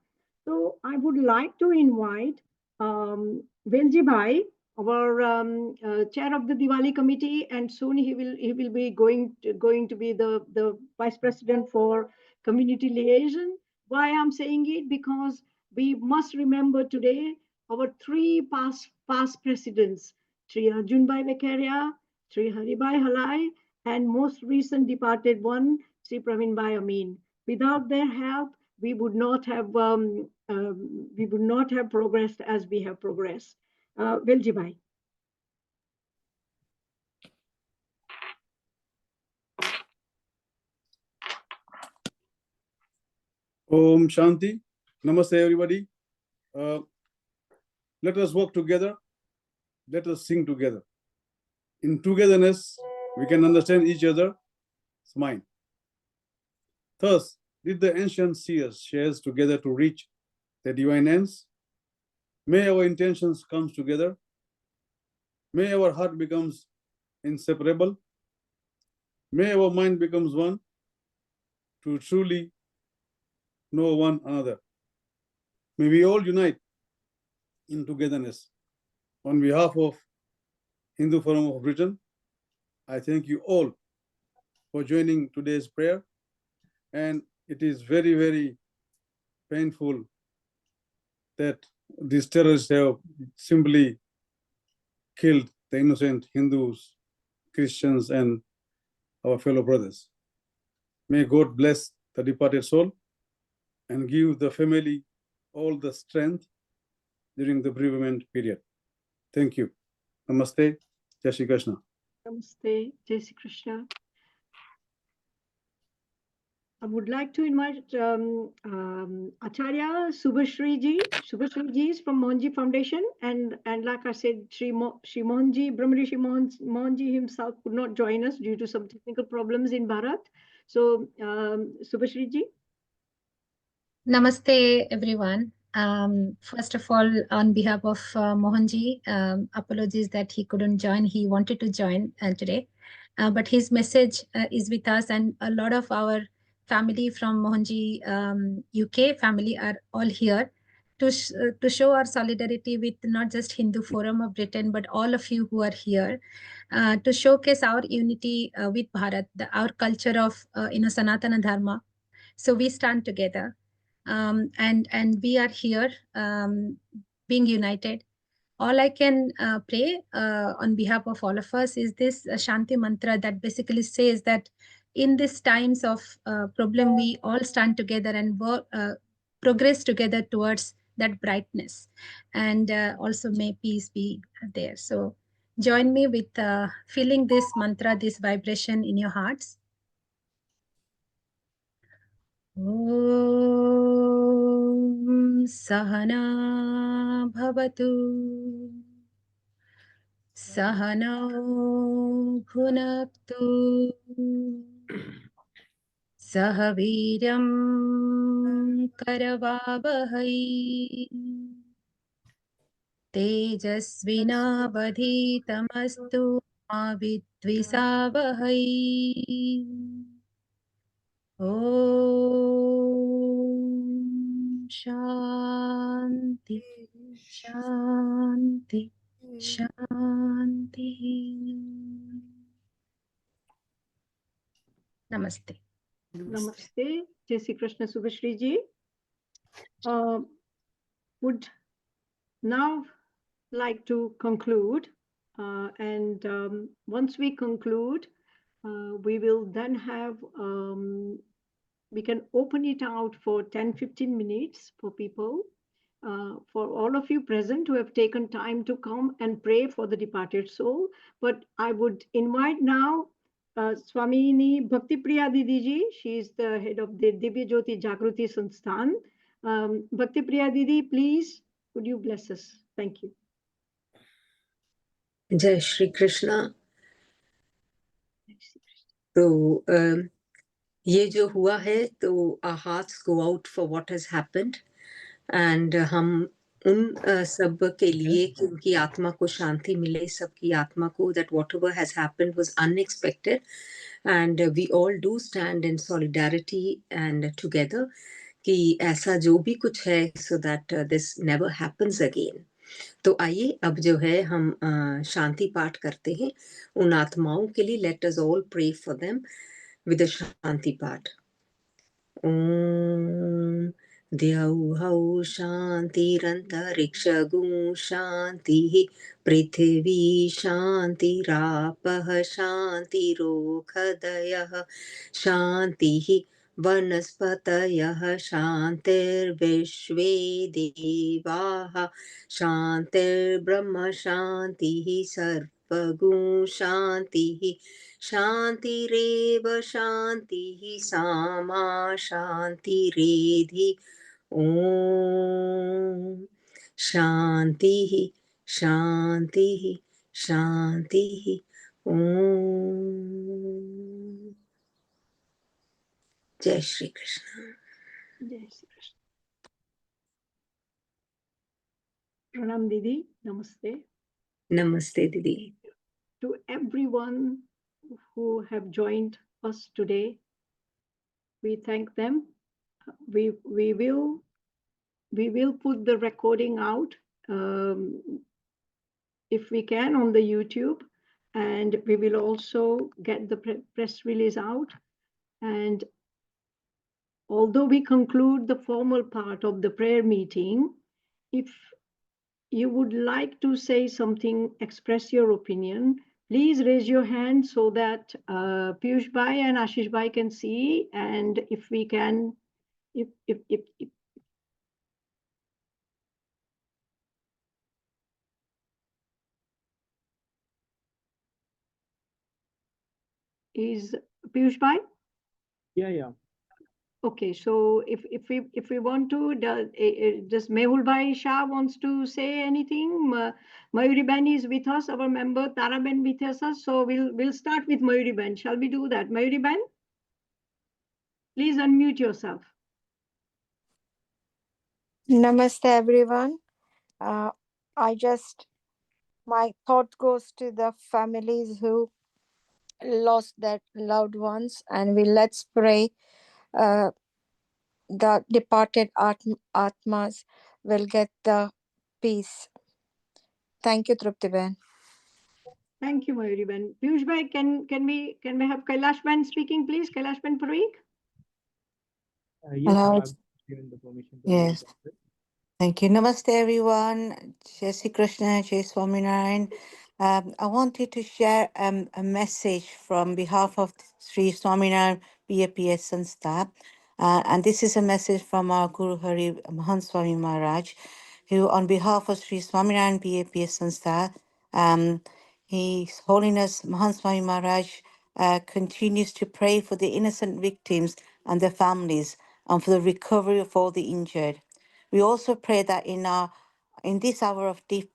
So I would like to invite Velji Bhai, our chair of the Diwali committee, and soon he will be going to be the vice president for community liaison. Why I'm saying it? Because we must remember today our three past presidents, Sri Arjunbhai Vekaria, Sri Haribhai Halai, and most recent departed one, Sri Pravinbhai Amin. Without their help, we would not have progressed as we have progressed. Velji Bhai. Om Shanti. Namaste, everybody. Let us work together. Let us sing together. In togetherness, we can understand each other's mind. Thus, did the ancient seers share together to reach the divine ends? May our intentions come together. May our heart becomes inseparable. May our mind becomes one to truly know one another. May we all unite in togetherness. On behalf of Hindu Forum of Britain, I thank you all for joining today's prayer. And it is very, very painful that these terrorists have simply killed the innocent Hindus, Christians, and our fellow brothers. May God bless the departed soul and give the family all the strength during the bereavement period. Thank you. Namaste. Jai Shri Krishna. Namaste. Jai Shri Krishna. I would like to invite Acharya Subhashri ji. Subhashri ji is from Mohanji Foundation, and like I said, Shri Mohanji, Brahmarishi Mohanji himself could not join us due to some technical problems in Bharat. So, Subhashri ji. Namaste, everyone. First of all, on behalf of Mohanji, apologies that he couldn't join. He wanted to join today, but his message is with us, and a lot of our family from Mohanji UK family are all here to show our solidarity with not just Hindu Forum of Britain, but all of you who are here to showcase our unity with Bharat, our culture of Sanatana Dharma. So we stand together. And we are here being united. All I can pray on behalf of all of us is this Shanti mantra that basically says that in these times of problem, we all stand together and work, progress together towards that brightness. And also may peace be there. So join me with feeling this mantra, this vibration in your hearts. Om Sahana Bhavatu Sahano Bhunaktu Sahaviryam Karavavahai Tejasvinavadhitamastu Ma Vidvisavahai. Om Shanti, Shanti, Shanti. Namaste. Namaste. Jai Shri Krishna, Subhashri ji. Would now like to conclude, and once we conclude, we will then have we can open it out for 10-15 minutes for people, for all of you present who have taken time to come and pray for the departed soul. But I would invite now Swamini Bhaktipriya Didi ji. She is the head of the Divya Jyoti Jagruti Sansthan. Bhaktipriya Didi, please, could you bless us? Thank you. जय श्री कृष्णा। तो ये जो हुआ है तो our hearts go out for what has happened, and हम उन सब के लिए कि उनकी आत्मा को शांति मिले, सबकी आत्मा को, that whatever has happened was unexpected, and we all do stand in solidarity and together कि ऐसा जो भी कुछ है so that this never happens again. तो आइए अब जो है हम शांति पाठ करते हैं उन आत्माओं के लिए. Let us all pray for them with shanti path. ओम द्यौः शान्तिरन्तरिक्षगुं शान्तिः पृथिवी शान्तिरापः शान्तिरोषधयः शान्तिः वनस्पतयः शान्तिर्विश्वे देवाः शान्तिर्ब्रह्म शान्तिः सर्वगुं शान्तिः शान्तिरेव शान्तिः सामा शान्तिरेधि. ॐ शान्तिः शान्तिः शान्तिः. ॐ जय Shri Krishna. Jai Shri Krishna. Pranam Didi, Namaste. Namaste Didi. To everyone who have joined us today, we thank them. We will put the recording out if we can on the YouTube, and we will also get the press release out. And although we conclude the formal part of the prayer meeting, if you would like to say something, express your opinion, please raise your hand so that Piyush Bhai and Ashish Bhai can see. And if we can, if is Piyush Bhai? Yeah. Okay, so if we want to, does Mehul Bhai Shah wants to say anything? Mayuri Ben is with us, our member Tara Ben with us. So we'll start with Mayuri Ben. Shall we do that? Mayuri Ben, please unmute yourself. Namaste, everyone. My thought goes to the families who lost their loved ones, and let's pray the departed atmas will get the peace. Thank you, Truptiben. Thank you, Mayuri Ben. Piyush Bhai, can we have Kailash Ben speaking, please? Kailash Ben Parikh. Yes, Hello. I've given the permission to Yes. Thank you. Namaste, everyone. Jai Shri Krishna, Jai Swaminarayan. I wanted to share a message from behalf of Sri Swaminarayan BAPS Sanstha. And this is a message from our Guru Hari Mahan Swami Maharaj, who, on behalf of Sri Swaminarayan BAPS Sanstha, His Holiness Mahan Swami Maharaj continues to pray for the innocent victims and their families and for the recovery of all the injured. We also pray that in this hour of deep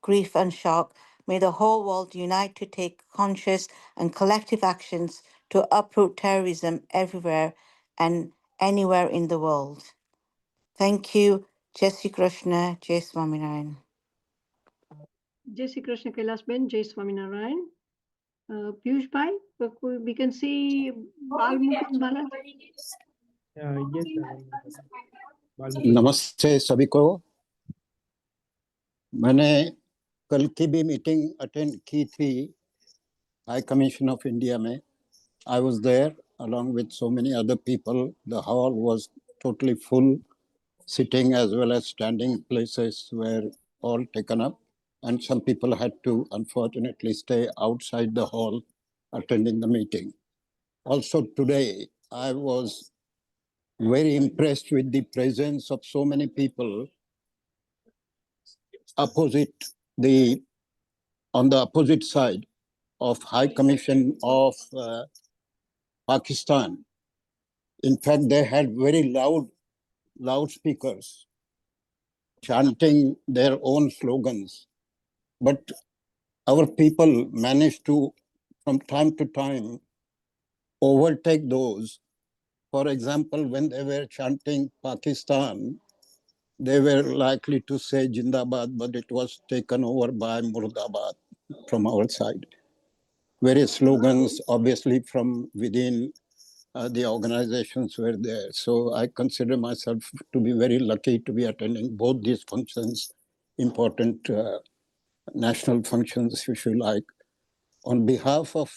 grief and shock, may the whole world unite to take conscious and collective actions to uproot terrorism everywhere and anywhere in the world. Thank you. Jai Shri Krishna, Jai Swaminarayan. Jai Shri Krishna, Kailash Ben, Jai Swaminarayan. Piyush Bhai, we can see Bal Mukund Bala. Yes, नमस्ते सभी को। मैंने कल की भी meeting attend की थी high commission of India में. I was there along with so many other people. The hall was totally full. Sitting as well as standing places were all taken up, and some people had to unfortunately stay outside the hall attending the meeting. Also today, I was very impressed with the presence of so many people on the opposite side of High Commission of Pakistan. In fact, they had very loudspeakers chanting their own slogans. But our people managed to, from time to time, overtake those. For example, when they were chanting Pakistan, they were likely to say Jindabad, but it was taken over by Murdabad from our side. Various slogans, obviously from within the organizations were there. So I consider myself to be very lucky to be attending both these functions, important national functions, if you like. On behalf of,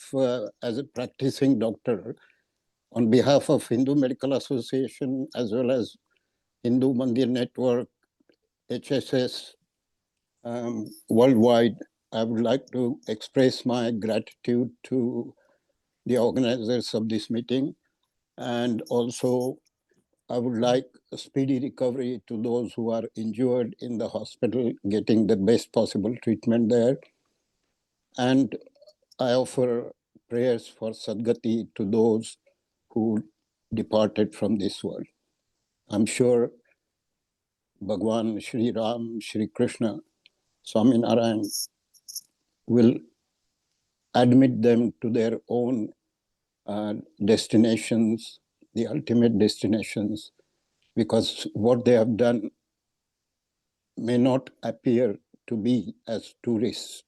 as a practicing doctor, on behalf of Hindu Medical Association, as well as Hindu Mandir Network, HSS, worldwide, I would like to express my gratitude to the organizers of this meeting. And also, I would like a speedy recovery to those who are injured in the hospital, getting the best possible treatment there. And I offer prayers for Sadgati to those who departed from this world. I'm sure Bhagwan Shri Ram, Shri Krishna, Swami Narayan will admit them to their own destinations, the ultimate destinations, because what they have done may not appear to be as tourists,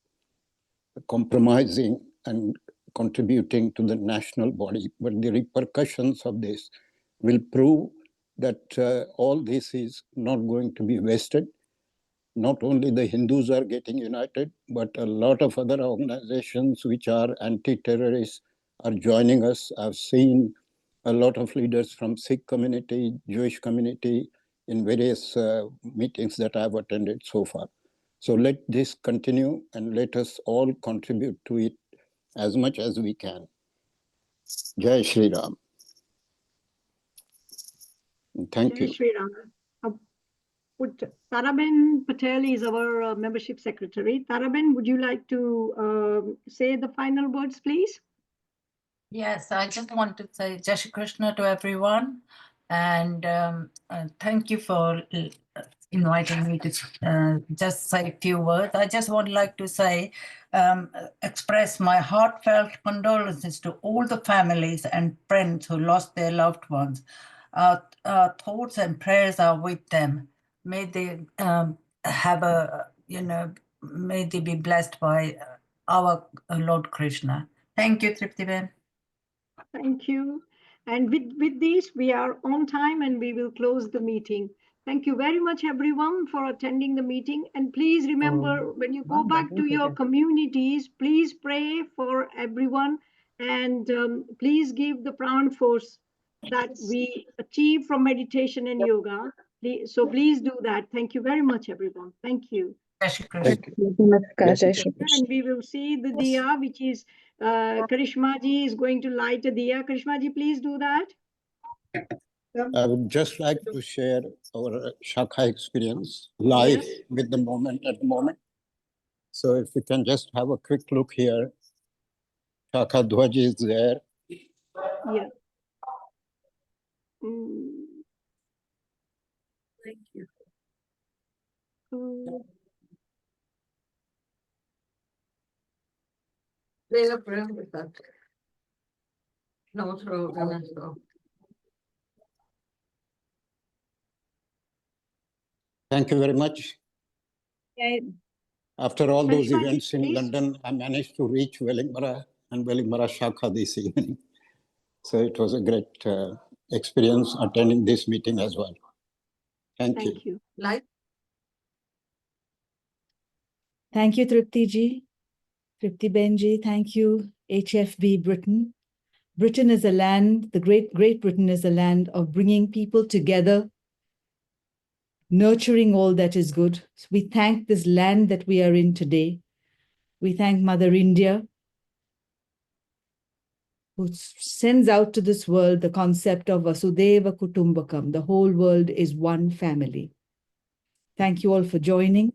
compromising and contributing to the national body, but the repercussions of this will prove that all this is not going to be wasted. Not only the Hindus are getting united, but a lot of other organizations which are anti-terrorists are joining us. I've seen a lot of leaders from Sikh community, Jewish community in various meetings that I've attended so far. So let this continue and let us all contribute to it as much as we can. Jai Shri Ram. Thank Jai you. Shri Ram. Taraben Patel is our membership secretary. Taraben, would you like to say the final words, please? Yes, I just want to say Jai Shri Krishna to everyone, and thank you for inviting me to just say a few words. I just would like to say, express my heartfelt condolences to all the families and friends who lost their loved ones. Our thoughts and prayers are with them. May they have a, may they be blessed by our Lord Krishna. Thank you, Triptiben. Thank you. And with this, we are on time and we will close the meeting. Thank you very much, everyone, for attending the meeting. And please remember, when you go back to your communities, please pray for everyone and please give the pran force that we achieve from meditation and yoga. So please do that. Thank you very much, everyone. Thank you. Thank you. And we will see the diya, which is Karishma ji is going to light a diya. Karishma ji, please do that. I would just like to share our Shakha experience live with the moment at the moment. So if we can just have a quick look here. Shakha Dhwaj is there. Yeah. Thank you. There's a prayer with that. No, throw the Thank you very much. After all those Karishma ji, events in please. London, I managed to reach Wellingborough and Wellingborough Shakha this evening. So it was a great experience attending this meeting as well. Thank you. Thank you. Thank you, Tripti ji. Tripti Benji, thank you, HFB Britain. Britain is a land, the Great Britain is a land of bringing people together, nurturing all that is good. So we thank this land that we are in today. We thank Mother India, who sends out to this world the concept of Vasudeva Kutumbakam. The whole world is one family. Thank you all for joining.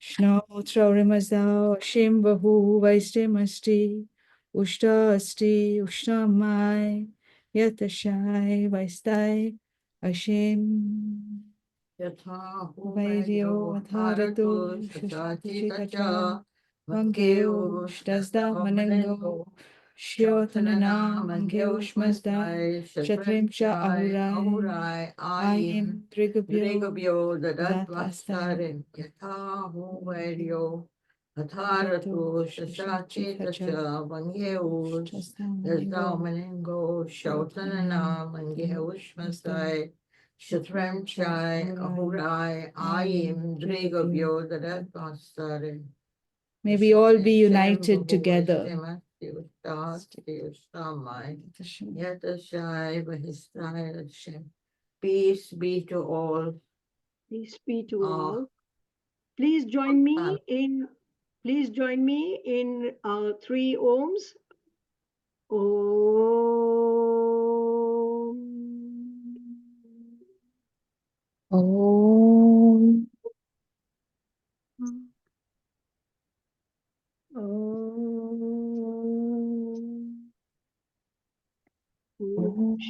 Shno Traurimazao Shim Bahu Vaistimasti Ushta Asti Ushta Mai Yatashai Vaistai Ashim Vaidyo Atharatu Shashati Tacha Vangeo Shtazda Manengo Shyotanana Mangeo Shmazdai Shatrimcha Ahurai Ayim Trigabyo Datvastare Yatahu Vaidyo Atharatu Shashati Tacha Vangeo Shtazda Shautanana Mangeo Shmazdai Shatrem Chai Ahurai Ayim Drigabyo Datvastare. May we all be united together. Peace be to all. Peace be to all. Please join me in. Please join me in 3 ohms. Om.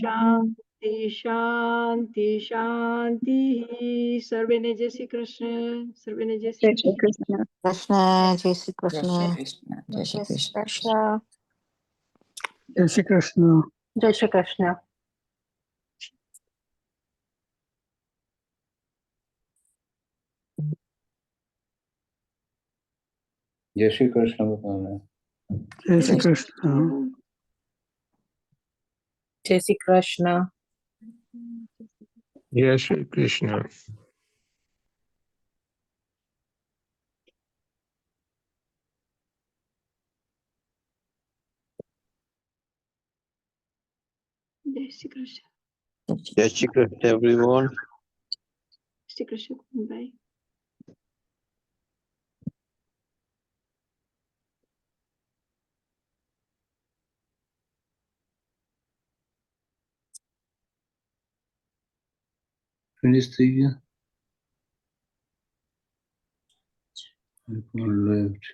Shanti, Shanti, Shanti. Sarvene Jai Shri Krishna. Sarvene Jai Shri Krishna. Krishna, Jai Shri Krishna. Jai Shri Krishna. Krishna. Jai Shri Krishna. Jai Shri Krishna. Jai Shri Krishna. Jai Shri Krishna. Jai Shri Krishna. Jai Shri Krishna. Jai Shri Krishna. Jai Shri Krishna, everyone. Shri Krishna. Bye. Finish the left.